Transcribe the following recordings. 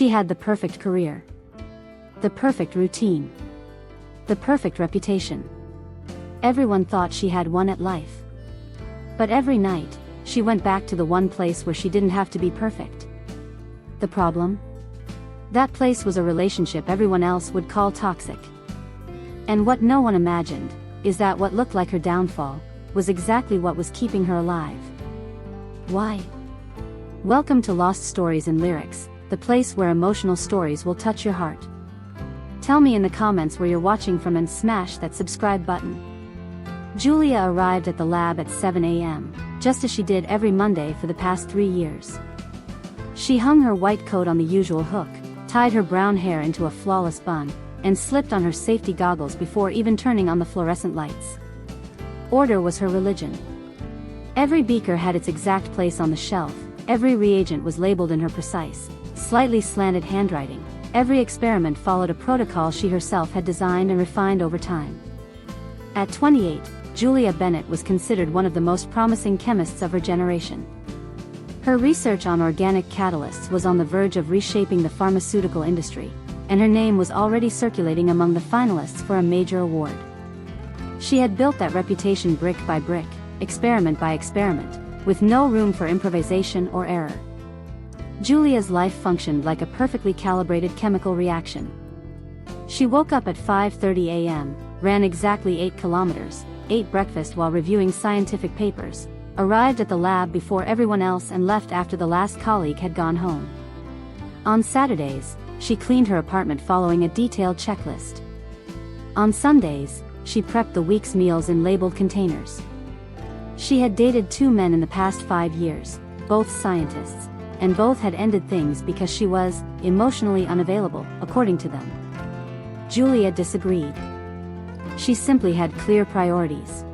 She had the perfect career, the perfect routine, the perfect reputation. Everyone thought she had won at life. But every night, she went back to the one place where she didn't have to be perfect. The problem? That place was a relationship everyone else would call toxic. And what no one imagined, is that what looked like her downfall, was exactly what was keeping her alive. Why? Welcome to Lost Stories and Lyrics, the place where emotional stories will touch your heart. Tell me in the comments where you're watching from and smash that subscribe button. Julia arrived at the lab at 7 a.m., just as she did every Monday for the past 3 years. She hung her white coat on the usual hook, tied her brown hair into a flawless bun, and slipped on her safety goggles before even turning on the fluorescent lights. Order was her religion. Every beaker had its exact place on the shelf, every reagent was labeled in her precise, slightly slanted handwriting, every experiment followed a protocol she herself had designed and refined over time. At 28, Julia Bennett was considered one of the most promising chemists of her generation. Her research on organic catalysts was on the verge of reshaping the pharmaceutical industry, and her name was already circulating among the finalists for a major award. She had built that reputation brick by brick, experiment by experiment, with no room for improvisation or error. Julia's life functioned like a perfectly calibrated chemical reaction. She woke up at 5:30 a.m., ran exactly 8 kilometers, ate breakfast while reviewing scientific papers, arrived at the lab before everyone else and left after the last colleague had gone home. On Saturdays, she cleaned her apartment following a detailed checklist. On Sundays, she prepped the week's meals in labeled containers. She had dated 2 men in the past 5 years, both scientists, and both had ended things because she was emotionally unavailable, according to them. Julia disagreed. She simply had clear priorities.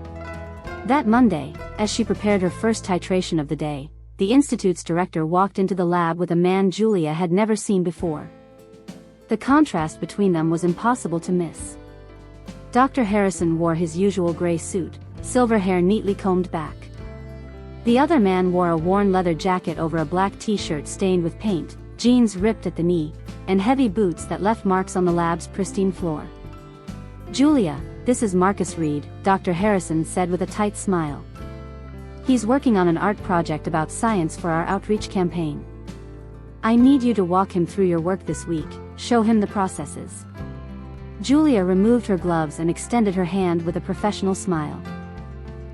That Monday, as she prepared her first titration of the day, the institute's director walked into the lab with a man Julia had never seen before. The contrast between them was impossible to miss. Dr. Harrison wore his usual gray suit, silver hair neatly combed back. The other man wore a worn leather jacket over a black t-shirt stained with paint, jeans ripped at the knee, and heavy boots that left marks on the lab's pristine floor. "Julia, this is Marcus Reed," Dr. Harrison said with a tight smile. "He's working on an art project about science for our outreach campaign. I need you to walk him through your work this week, show him the processes." Julia removed her gloves and extended her hand with a professional smile.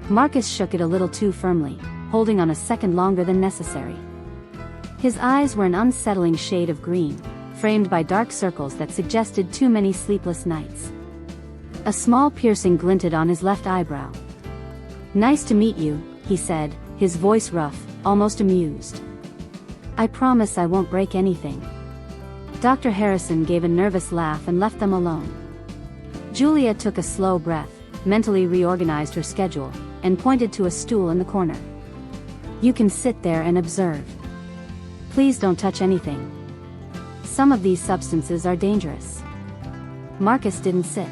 Marcus shook it a little too firmly, holding on a second longer than necessary. His eyes were an unsettling shade of green, framed by dark circles that suggested too many sleepless nights. A small piercing glinted on his left eyebrow. "Nice to meet you," he said, his voice rough, almost amused. "I promise I won't break anything." Dr. Harrison gave a nervous laugh and left them alone. Julia took a slow breath, mentally reorganized her schedule, and pointed to a stool in the corner. "You can sit there and observe. Please don't touch anything. Some of these substances are dangerous." Marcus didn't sit.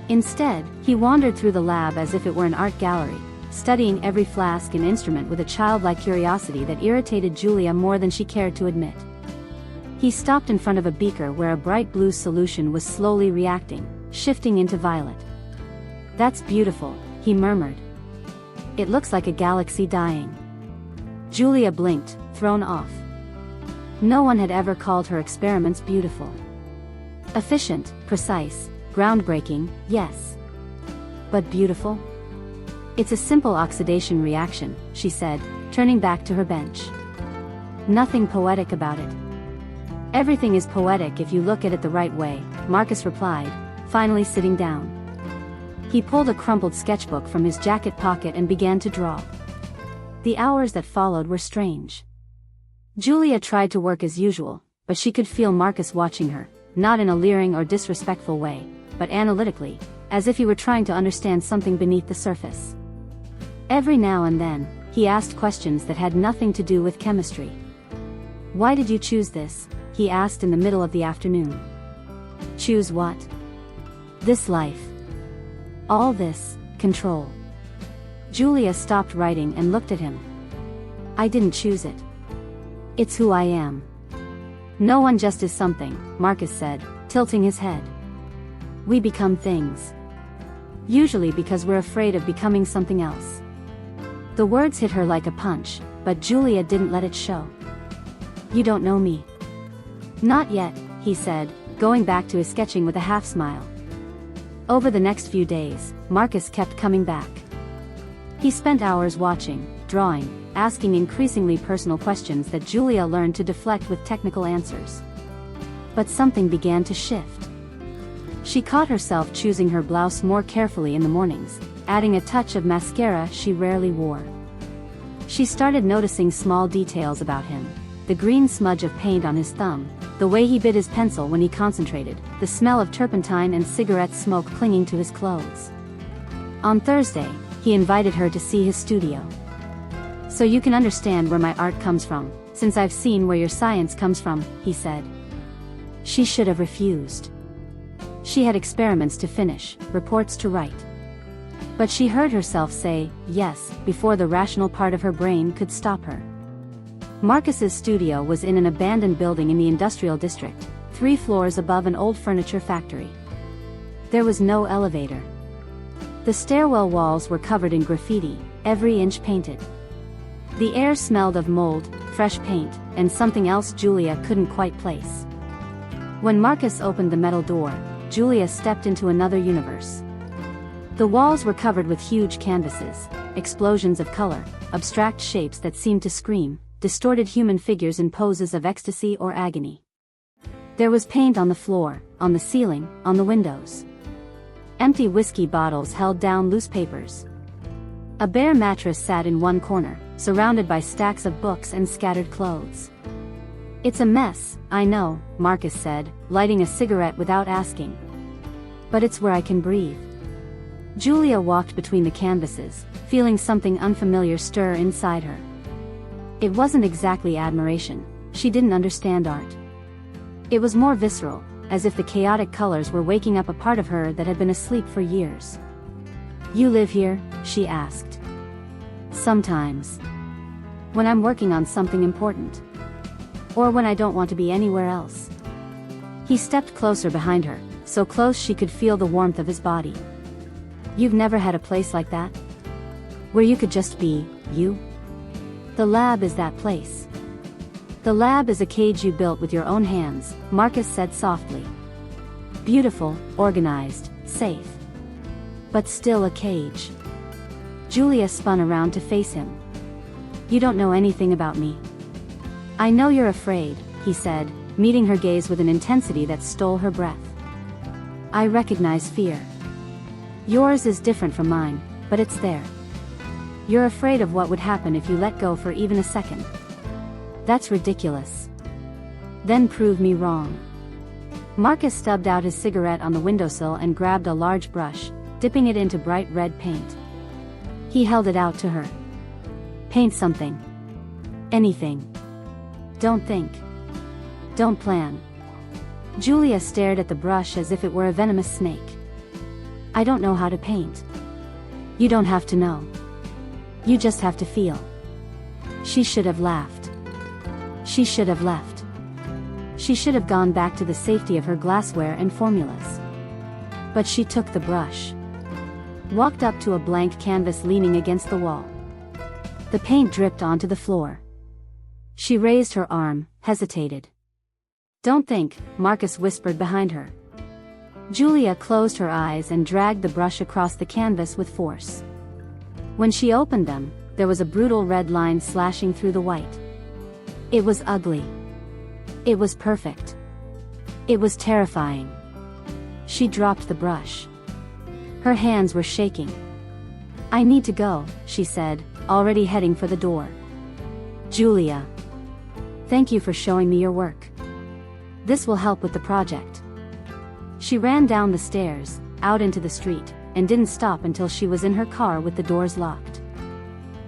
Instead, he wandered through the lab as if it were an art gallery, studying every flask and instrument with a childlike curiosity that irritated Julia more than she cared to admit. He stopped in front of a beaker where a bright blue solution was slowly reacting, shifting into violet. "That's beautiful," he murmured. "It looks like a galaxy dying." Julia blinked, thrown off. No one had ever called her experiments beautiful. Efficient, precise, groundbreaking, yes. But beautiful? "It's a simple oxidation reaction," she said, turning back to her bench. "Nothing poetic about it." "Everything is poetic if you look at it the right way," Marcus replied, finally sitting down. He pulled a crumpled sketchbook from his jacket pocket and began to draw. The hours that followed were strange. Julia tried to work as usual, but she could feel Marcus watching her, not in a leering or disrespectful way, but analytically, as if he were trying to understand something beneath the surface. Every now and then, he asked questions that had nothing to do with chemistry. "Why did you choose this?" he asked in the middle of the afternoon. "Choose what?" "This life. All this, control." Julia stopped writing and looked at him. "I didn't choose it. It's who I am." No one just is something, Marcus said, tilting his head. We become things. Usually because we're afraid of becoming something else. The words hit her like a punch, but Julia didn't let it show. You don't know me. Not yet, he said, going back to his sketching with a half smile. Over the next few days, Marcus kept coming back. He spent hours watching, drawing, asking increasingly personal questions that Julia learned to deflect with technical answers. But something began to shift. She caught herself choosing her blouse more carefully in the mornings, adding a touch of mascara she rarely wore. She started noticing small details about him: the green smudge of paint on his thumb, the way he bit his pencil when he concentrated, the smell of turpentine and cigarette smoke clinging to his clothes. On Thursday, he invited her to see his studio. So you can understand where my art comes from, since I've seen where your science comes from, he said. She should have refused. She had experiments to finish, reports to write. But she heard herself say yes before the rational part of her brain could stop her. Marcus's studio was in an abandoned building in the industrial district, 3 floors above an old furniture factory. There was no elevator. The stairwell walls were covered in graffiti, every inch painted. The air smelled of mold, fresh paint, and something else Julia couldn't quite place. When Marcus opened the metal door, Julia stepped into another universe. The walls were covered with huge canvases, explosions of color, abstract shapes that seemed to scream, distorted human figures in poses of ecstasy or agony. There was paint on the floor, on the ceiling, on the windows. Empty whiskey bottles held down loose papers. A bare mattress sat in one corner, surrounded by stacks of books and scattered clothes. It's a mess, I know, Marcus said, lighting a cigarette without asking. But it's where I can breathe. Julia walked between the canvases, feeling something unfamiliar stir inside her. It wasn't exactly admiration. She didn't understand art. It was more visceral, as if the chaotic colors were waking up a part of her that had been asleep for years. You live here? She asked. Sometimes. When I'm working on something important. Or when I don't want to be anywhere else. He stepped closer behind her, so close she could feel the warmth of his body. You've never had a place like that? Where you could just be, you? The lab is that place. The lab is a cage you built with your own hands, Marcus said softly. Beautiful, organized, safe. But still a cage. Julia spun around to face him. You don't know anything about me. I know you're afraid, he said, meeting her gaze with an intensity that stole her breath. I recognize fear. Yours is different from mine, but it's there. You're afraid of what would happen if you let go for even a second. That's ridiculous. Then prove me wrong. Marcus stubbed out his cigarette on the windowsill and grabbed a large brush, dipping it into bright red paint. He held it out to her. Paint something. Anything. Don't think. Don't plan. Julia stared at the brush as if it were a venomous snake. I don't know how to paint. You don't have to know. You just have to feel. She should have laughed. She should have left. She should have gone back to the safety of her glassware and formulas. But she took the brush. Walked up to a blank canvas leaning against the wall. The paint dripped onto the floor. She raised her arm, hesitated. Don't think, Marcus whispered behind her. Julia closed her eyes and dragged the brush across the canvas with force. When she opened them, there was a brutal red line slashing through the white. It was ugly. It was perfect. It was terrifying. She dropped the brush. Her hands were shaking. I need to go, she said, already heading for the door. Julia. Thank you for showing me your work. This will help with the project. She ran down the stairs, out into the street, and didn't stop until she was in her car with the doors locked.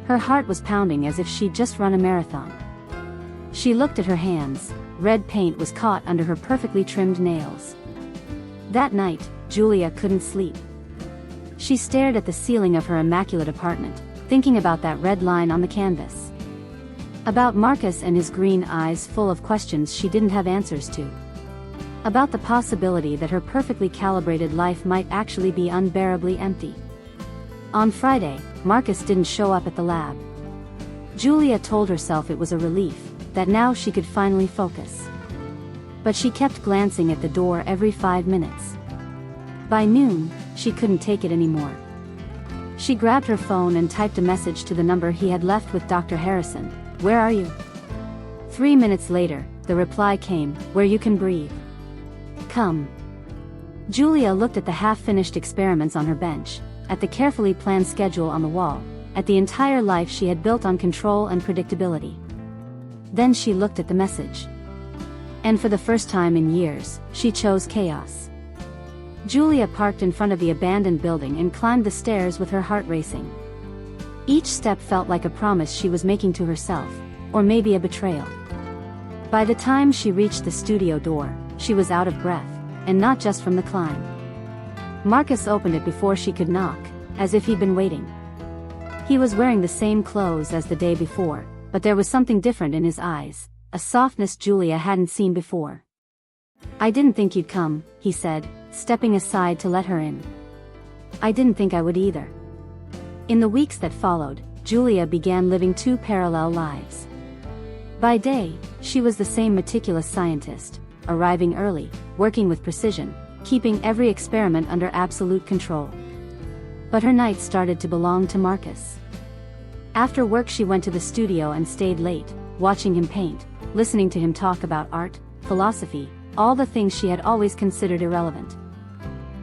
Her heart was pounding as if she'd just run a marathon. She looked at her hands. Red paint was caught under her perfectly trimmed nails. That night, Julia couldn't sleep. She stared at the ceiling of her immaculate apartment, thinking about that red line on the canvas. About Marcus and his green eyes full of questions she didn't have answers to. About the possibility that her perfectly calibrated life might actually be unbearably empty. On Friday, Marcus didn't show up at the lab. Julia told herself it was a relief, that now she could finally focus. But she kept glancing at the door every 5 minutes. By noon, she couldn't take it anymore. She grabbed her phone and typed a message to the number he had left with Dr. Harrison. "Where are you?" 3 minutes later, the reply came, "Where you can breathe. Come." Julia looked at the half-finished experiments on her bench, at the carefully planned schedule on the wall, at the entire life she had built on control and predictability. Then she looked at the message. And for the first time in years, she chose chaos. Julia parked in front of the abandoned building and climbed the stairs with her heart racing. Each step felt like a promise she was making to herself, or maybe a betrayal. By the time she reached the studio door, she was out of breath, and not just from the climb. Marcus opened it before she could knock, as if he'd been waiting. He was wearing the same clothes as the day before, but there was something different in his eyes, a softness Julia hadn't seen before. "I didn't think you'd come," he said, stepping aside to let her in. "I didn't think I would either." In the weeks that followed, Julia began living two parallel lives. By day, she was the same meticulous scientist, arriving early, working with precision, keeping every experiment under absolute control. But her nights started to belong to Marcus. After work she went to the studio and stayed late, watching him paint, listening to him talk about art, philosophy, all the things she had always considered irrelevant.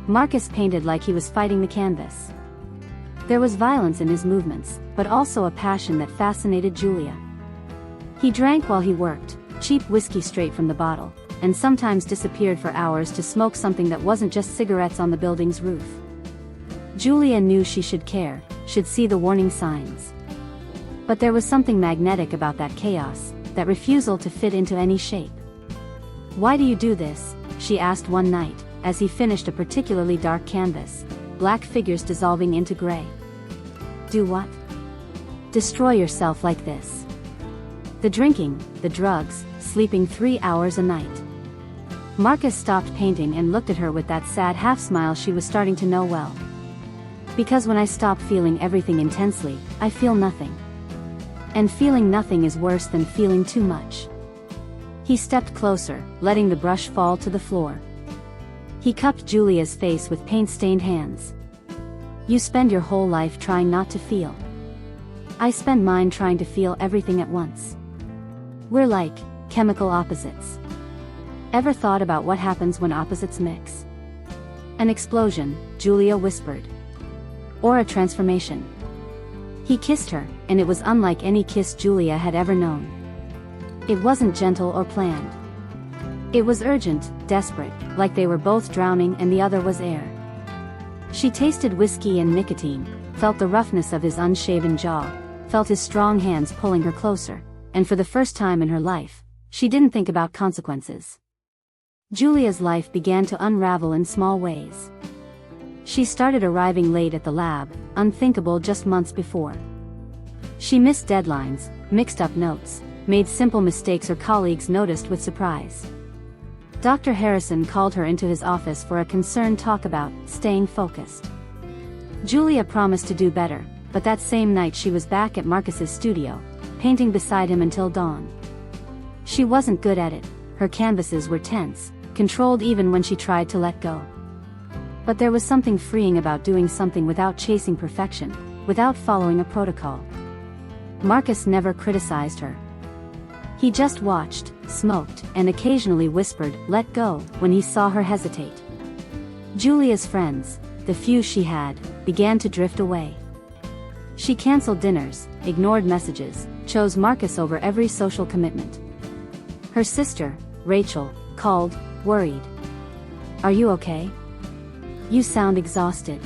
Marcus painted like he was fighting the canvas. There was violence in his movements, but also a passion that fascinated Julia. He drank while he worked, cheap whiskey straight from the bottle, and sometimes disappeared for hours to smoke something that wasn't just cigarettes on the building's roof. Julia knew she should care, should see the warning signs. But there was something magnetic about that chaos, that refusal to fit into any shape. "Why do you do this?" she asked one night, as he finished a particularly dark canvas, black figures dissolving into gray. "Do what?" "Destroy yourself like this." The drinking, the drugs, sleeping 3 hours a night. Marcus stopped painting and looked at her with that sad half-smile she was starting to know well. "Because when I stop feeling everything intensely, I feel nothing. And feeling nothing is worse than feeling too much." He stepped closer, letting the brush fall to the floor. He cupped Julia's face with paint-stained hands. "You spend your whole life trying not to feel. I spend mine trying to feel everything at once. We're like chemical opposites. Ever thought about what happens when opposites mix?" "An explosion," Julia whispered. "Or a transformation." He kissed her, and it was unlike any kiss Julia had ever known. It wasn't gentle or planned. It was urgent, desperate, like they were both drowning and the other was air. She tasted whiskey and nicotine, felt the roughness of his unshaven jaw, felt his strong hands pulling her closer, and for the first time in her life, she didn't think about consequences. Julia's life began to unravel in small ways. She started arriving late at the lab, unthinkable just months before. She missed deadlines, mixed up notes, made simple mistakes her colleagues noticed with surprise. Dr. Harrison called her into his office for a concerned talk about staying focused. Julia promised to do better, but that same night she was back at Marcus's studio, painting beside him until dawn. She wasn't good at it, her canvases were tense, controlled even when she tried to let go. But there was something freeing about doing something without chasing perfection, without following a protocol. Marcus never criticized her. He just watched, smoked, and occasionally whispered, "Let go," when he saw her hesitate. Julia's friends, the few she had, began to drift away. She canceled dinners, ignored messages, chose Marcus over every social commitment. Her sister, Rachel, called, worried. "Are you okay? You sound exhausted."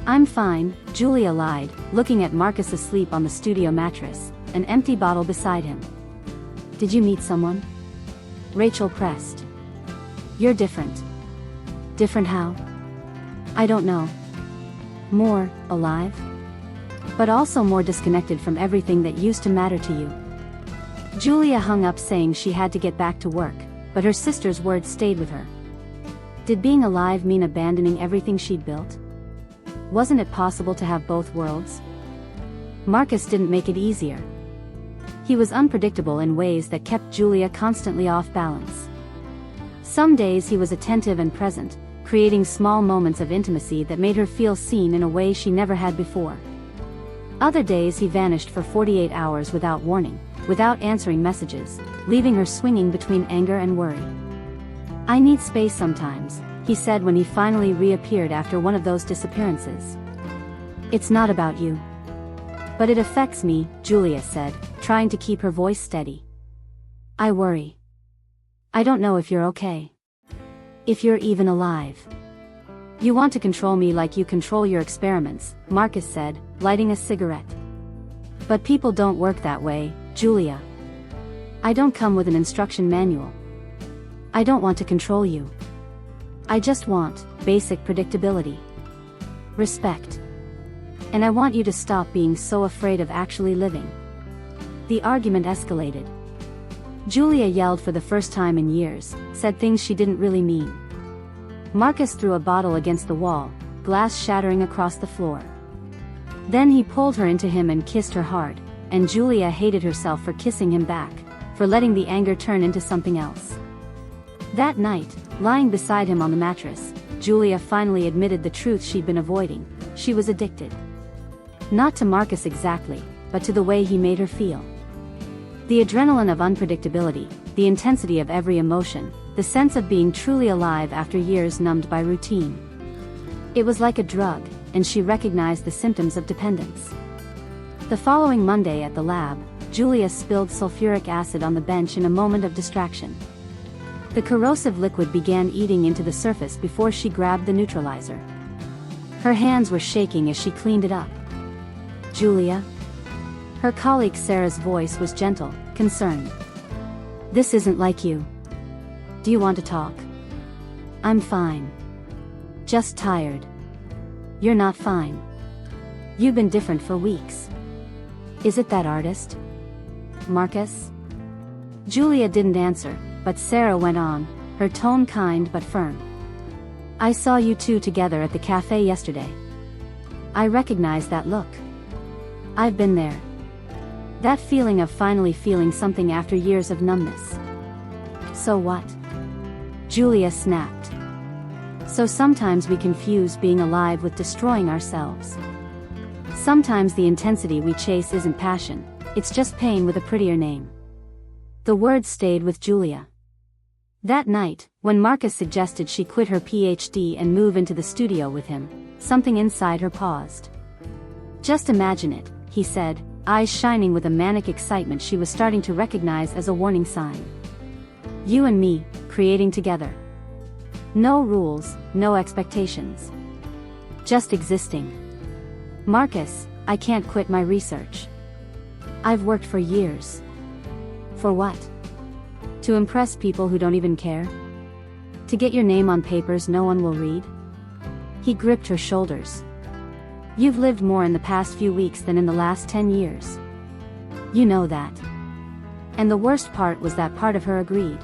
"I'm fine," Julia lied, looking at Marcus asleep on the studio mattress, an empty bottle beside him. "Did you meet someone?" Rachel pressed. "You're different." "Different how?" "I don't know. More alive? But also more disconnected from everything that used to matter to you." Julia hung up saying she had to get back to work, but her sister's words stayed with her. Did being alive mean abandoning everything she'd built? Wasn't it possible to have both worlds? Marcus didn't make it easier. He was unpredictable in ways that kept Julia constantly off balance. Some days he was attentive and present, creating small moments of intimacy that made her feel seen in a way she never had before. Other days he vanished for 48 hours without warning, without answering messages, leaving her swinging between anger and worry. "I need space sometimes," he said when he finally reappeared after one of those disappearances. "It's not about you. But it affects me," Julia said, trying to keep her voice steady. "I worry. I don't know if you're okay. If you're even alive. You want to control me like you control your experiments," Marcus said, lighting a cigarette. "But people don't work that way, Julia. I don't come with an instruction manual. I don't want to control you. I just want basic predictability. Respect. And I want you to stop being so afraid of actually living." The argument escalated. Julia yelled for the first time in years, said things she didn't really mean. Marcus threw a bottle against the wall, glass shattering across the floor. Then he pulled her into him and kissed her hard, and Julia hated herself for kissing him back, for letting the anger turn into something else. That night, lying beside him on the mattress, Julia finally admitted the truth she'd been avoiding: she was addicted. Not to Marcus exactly, but to the way he made her feel. The adrenaline of unpredictability, the intensity of every emotion, the sense of being truly alive after years numbed by routine. It was like a drug, and she recognized the symptoms of dependence. The following Monday at the lab, Julia spilled sulfuric acid on the bench in a moment of distraction. The corrosive liquid began eating into the surface before she grabbed the neutralizer. Her hands were shaking as she cleaned it up. "Julia?" Her colleague Sarah's voice was gentle, concerned. "This isn't like you. Do you want to talk?" "I'm fine. Just tired." "You're not fine. You've been different for weeks. Is it that artist? Marcus?" Julia didn't answer, but Sarah went on, her tone kind but firm. "I saw you two together at the cafe yesterday. I recognize that look. I've been there. That feeling of finally feeling something after years of numbness." "So what?" Julia snapped. "So sometimes we confuse being alive with destroying ourselves. Sometimes the intensity we chase isn't passion, it's just pain with a prettier name." The words stayed with Julia. That night, when Marcus suggested she quit her PhD and move into the studio with him, something inside her paused. "Just imagine it," he said, eyes shining with a manic excitement she was starting to recognize as a warning sign. "You and me, creating together. No rules, no expectations. Just existing. Marcus, I can't quit my research. I've worked for years. For what? To impress people who don't even care? To get your name on papers no one will read?" He gripped her shoulders. "You've lived more in the past few weeks than in the last 10 years. You know that." And the worst part was that part of her agreed.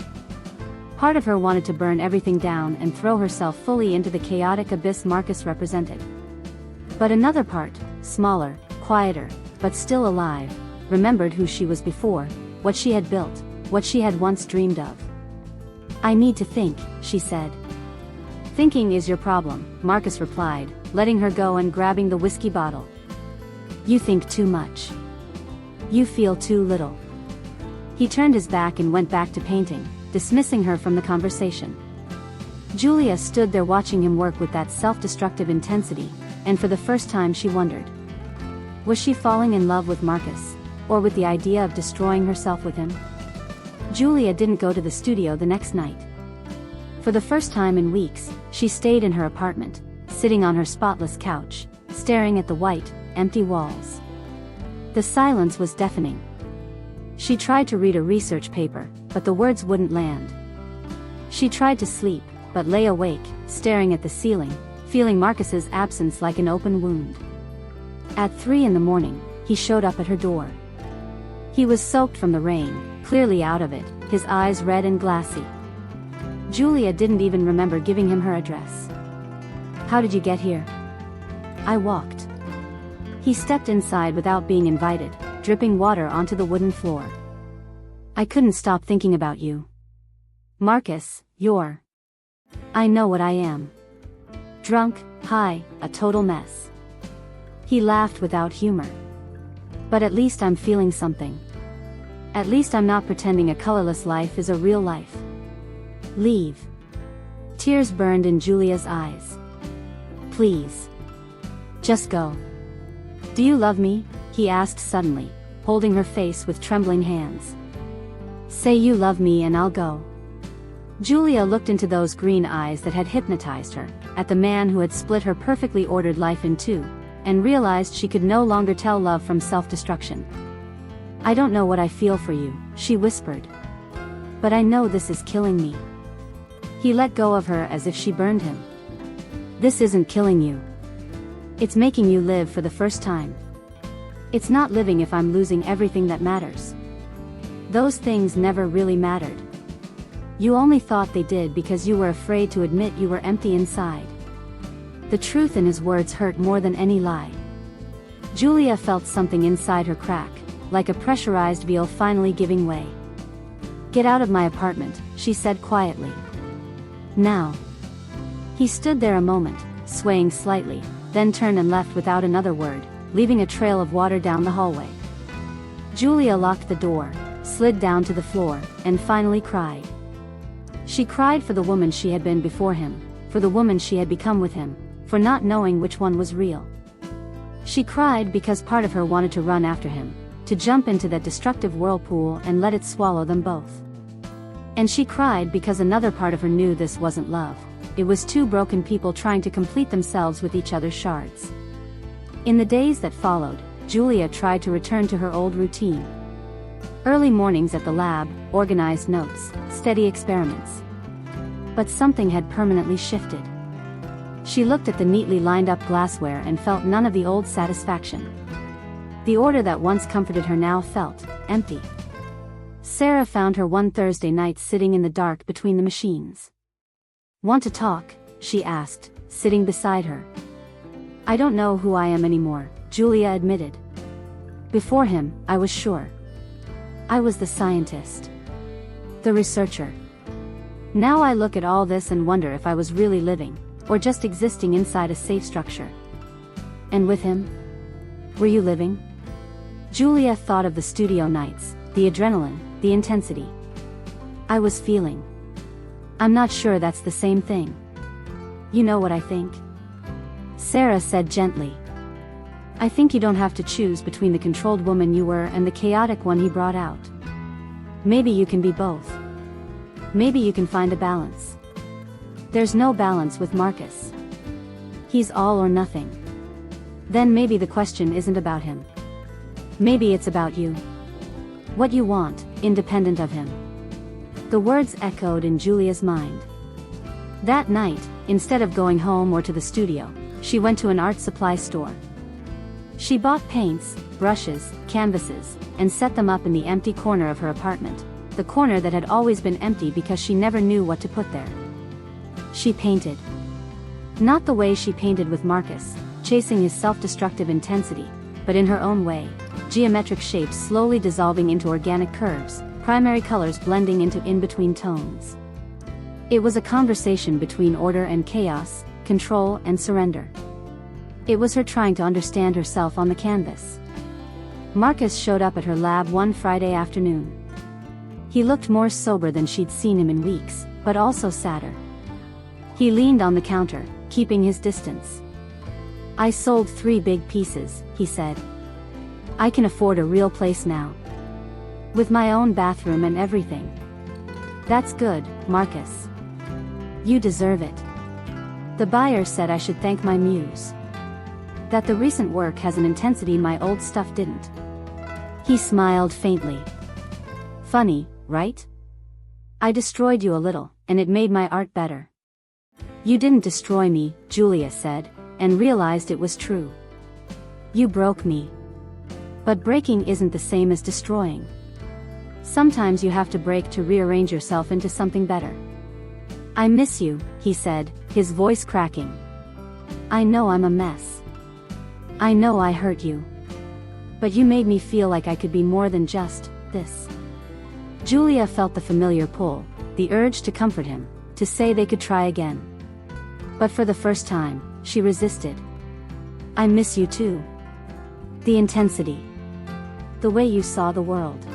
Part of her wanted to burn everything down and throw herself fully into the chaotic abyss Marcus represented. But another part, smaller, quieter, but still alive, remembered who she was before, what she had built, what she had once dreamed of. "I need to think," she said. "Thinking is your problem," Marcus replied, letting her go and grabbing the whiskey bottle. "You think too much. You feel too little." He turned his back and went back to painting, dismissing her from the conversation. Julia stood there watching him work with that self-destructive intensity, and for the first time she wondered. Was she falling in love with Marcus, or with the idea of destroying herself with him? Julia didn't go to the studio the next night. For the first time in weeks, she stayed in her apartment, sitting on her spotless couch, staring at the white, empty walls. The silence was deafening. She tried to read a research paper, but the words wouldn't land. She tried to sleep, but lay awake, staring at the ceiling, feeling Marcus's absence like an open wound. At 3 in the morning, he showed up at her door. He was soaked from the rain, clearly out of it, his eyes red and glassy. Julia didn't even remember giving him her address. "How did you get here?" "I walked." He stepped inside without being invited, dripping water onto the wooden floor. "I couldn't stop thinking about you. Marcus, you're... I know what I am. Drunk, high, a total mess." He laughed without humor. "But at least I'm feeling something. At least I'm not pretending a colorless life is a real life. Leave." Tears burned in Julia's eyes. "Please. Just go." "Do you love me?" he asked suddenly, holding her face with trembling hands. "Say you love me and I'll go." Julia looked into those green eyes that had hypnotized her, at the man who had split her perfectly ordered life in two, and realized she could no longer tell love from self-destruction. "I don't know what I feel for you," she whispered. "But I know this is killing me." He let go of her as if she burned him. "This isn't killing you. It's making you live for the first time. It's not living if I'm losing everything that matters. Those things never really mattered. You only thought they did because you were afraid to admit you were empty inside." The truth in his words hurt more than any lie. Julia felt something inside her crack, like a pressurized veil finally giving way. "Get out of my apartment," she said quietly. "Now." He stood there a moment, swaying slightly, then turned and left without another word, leaving a trail of water down the hallway. Julia locked the door, slid down to the floor, and finally cried. She cried for the woman she had been before him, for the woman she had become with him, for not knowing which one was real. She cried because part of her wanted to run after him, to jump into that destructive whirlpool and let it swallow them both. And she cried because another part of her knew this wasn't love, it was two broken people trying to complete themselves with each other's shards. In the days that followed, Julia tried to return to her old routine. Early mornings at the lab, organized notes, steady experiments. But something had permanently shifted. She looked at the neatly lined up glassware and felt none of the old satisfaction. The order that once comforted her now felt empty. Sarah found her one Thursday night sitting in the dark between the machines. "Want to talk?" she asked, sitting beside her. "I don't know who I am anymore," Julia admitted. Before him, I was sure. I was the scientist. The researcher. Now I look at all this and wonder if I was really living, or just existing inside a safe structure. And with him? Were you living? Julia thought of the studio nights, the adrenaline, the intensity. I was feeling. I'm not sure that's the same thing. You know what I think? Sarah said gently. I think you don't have to choose between the controlled woman you were and the chaotic one he brought out. Maybe you can be both. Maybe you can find a balance. There's no balance with Marcus. He's all or nothing. Then maybe the question isn't about him. Maybe it's about you. What you want, independent of him. The words echoed in Julia's mind. That night, instead of going home or to the studio, she went to an art supply store. She bought paints, brushes, canvases, and set them up in the empty corner of her apartment, the corner that had always been empty because she never knew what to put there. She painted. Not the way she painted with Marcus, chasing his self-destructive intensity, but in her own way, geometric shapes slowly dissolving into organic curves, primary colors blending into in-between tones. It was a conversation between order and chaos, control and surrender. It was her trying to understand herself on the canvas. Marcus showed up at her lab one Friday afternoon. He looked more sober than she'd seen him in weeks, but also sadder. He leaned on the counter, keeping his distance. I sold 3 big pieces, he said. I can afford a real place now. With my own bathroom and everything. That's good, Marcus. You deserve it. The buyer said I should thank my muse. That the recent work has an intensity my old stuff didn't. He smiled faintly. Funny, right? I destroyed you a little, and it made my art better. You didn't destroy me, Julia said, and realized it was true. You broke me. But breaking isn't the same as destroying. Sometimes you have to break to rearrange yourself into something better. I miss you, he said, his voice cracking. I know I'm a mess. I know I hurt you. But you made me feel like I could be more than just this. Julia felt the familiar pull, the urge to comfort him, to say they could try again. But for the first time, she resisted. I miss you too. The intensity. The way you saw the world.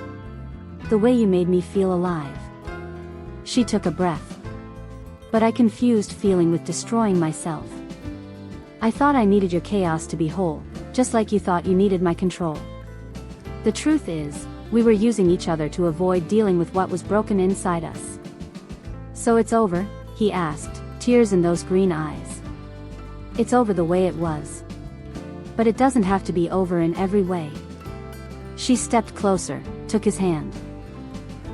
The way you made me feel alive. She took a breath. But I confused feeling with destroying myself. I thought I needed your chaos to be whole, just like you thought you needed my control. The truth is, we were using each other to avoid dealing with what was broken inside us. So it's over? He asked, tears in those green eyes. It's over the way it was. But it doesn't have to be over in every way. She stepped closer, took his hand.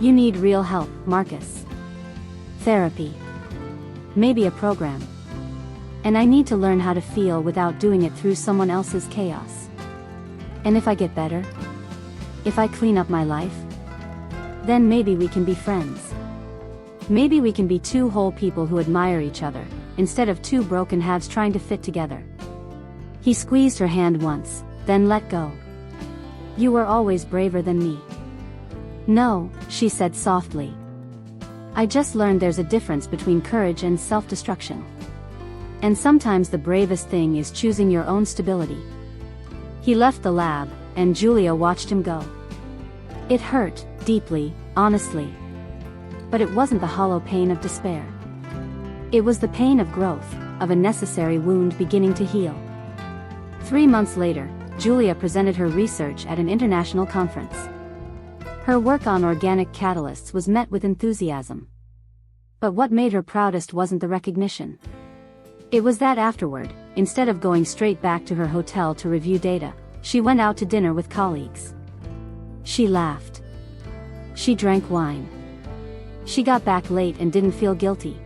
You need real help, Marcus. Therapy. Maybe a program. And I need to learn how to feel without doing it through someone else's chaos. And if I get better? If I clean up my life? Then maybe we can be friends. Maybe we can be two whole people who admire each other, instead of two broken halves trying to fit together. He squeezed her hand once, then let go. You were always braver than me. No, she said softly. I just learned there's a difference between courage and self-destruction. And sometimes the bravest thing is choosing your own stability. He left the lab, and Julia watched him go. It hurt, deeply, honestly. But it wasn't the hollow pain of despair. It was the pain of growth, of a necessary wound beginning to heal. 3 months later, Julia presented her research at an international conference. Her work on organic catalysts was met with enthusiasm. But what made her proudest wasn't the recognition. It was that afterward, instead of going straight back to her hotel to review data, she went out to dinner with colleagues. She laughed. She drank wine. She got back late and didn't feel guilty.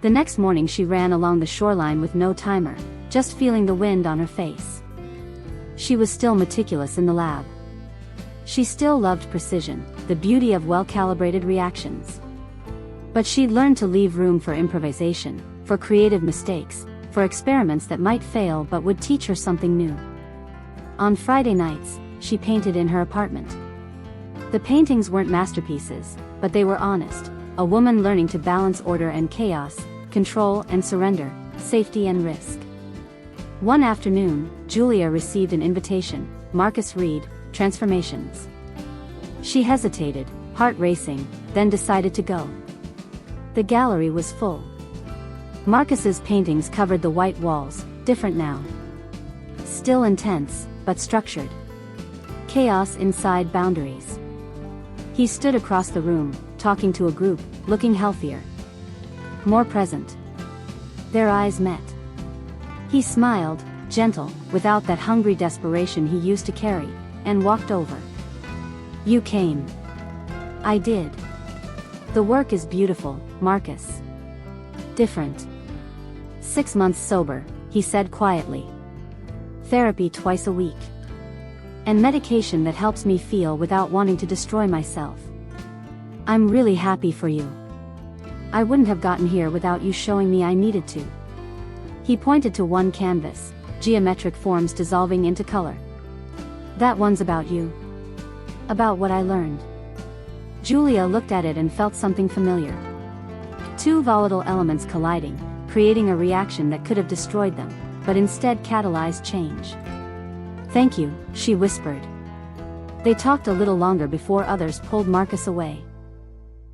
The next morning she ran along the shoreline with no timer, just feeling the wind on her face. She was still meticulous in the lab. She still loved precision, the beauty of well-calibrated reactions. But she'd learned to leave room for improvisation, for creative mistakes, for experiments that might fail but would teach her something new. On Friday nights, she painted in her apartment. The paintings weren't masterpieces, but they were honest, a woman learning to balance order and chaos, control and surrender, safety and risk. One afternoon, Julia received an invitation, Marcus Reed, Transformations. She hesitated, heart racing, then decided to go. The gallery was full. Marcus's paintings covered the white walls, different now. Still intense, but structured. Chaos inside boundaries. He stood across the room, talking to a group, looking healthier. More present. Their eyes met. He smiled, gentle, without that hungry desperation he used to carry, and walked over. You came. I did. The work is beautiful, Marcus. Different. 6 months sober, he said quietly. Therapy twice a week. And medication that helps me feel without wanting to destroy myself. I'm really happy for you. I wouldn't have gotten here without you showing me I needed to. He pointed to one canvas, geometric forms dissolving into color. That one's about you. About what I learned. Julia looked at it and felt something familiar. Two volatile elements colliding, creating a reaction that could have destroyed them, but instead catalyzed change. Thank you, she whispered. They talked a little longer before others pulled Marcus away.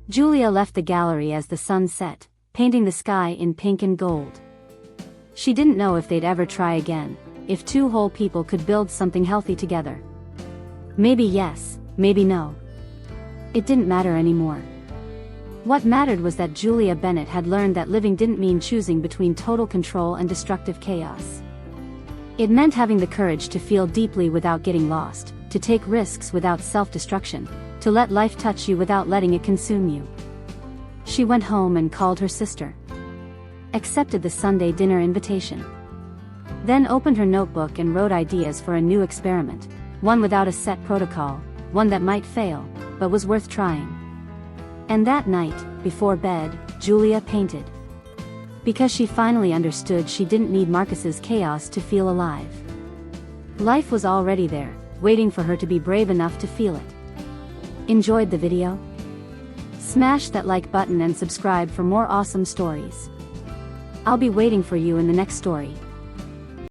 Julia left the gallery as the sun set, painting the sky in pink and gold. She didn't know if they'd ever try again, if two whole people could build something healthy together. Maybe yes, maybe no. It didn't matter anymore. What mattered was that Julia Bennett had learned that living didn't mean choosing between total control and destructive chaos. It meant having the courage to feel deeply without getting lost, to take risks without self-destruction, to let life touch you without letting it consume you. She went home and called her sister. Accepted the Sunday dinner invitation. Then opened her notebook and wrote ideas for a new experiment, one without a set protocol, one that might fail, but was worth trying. And that night, before bed, Julia painted. Because she finally understood she didn't need Marcus's chaos to feel alive. Life was already there, waiting for her to be brave enough to feel it. Enjoyed the video? Smash that like button and subscribe for more awesome stories. I'll be waiting for you in the next story.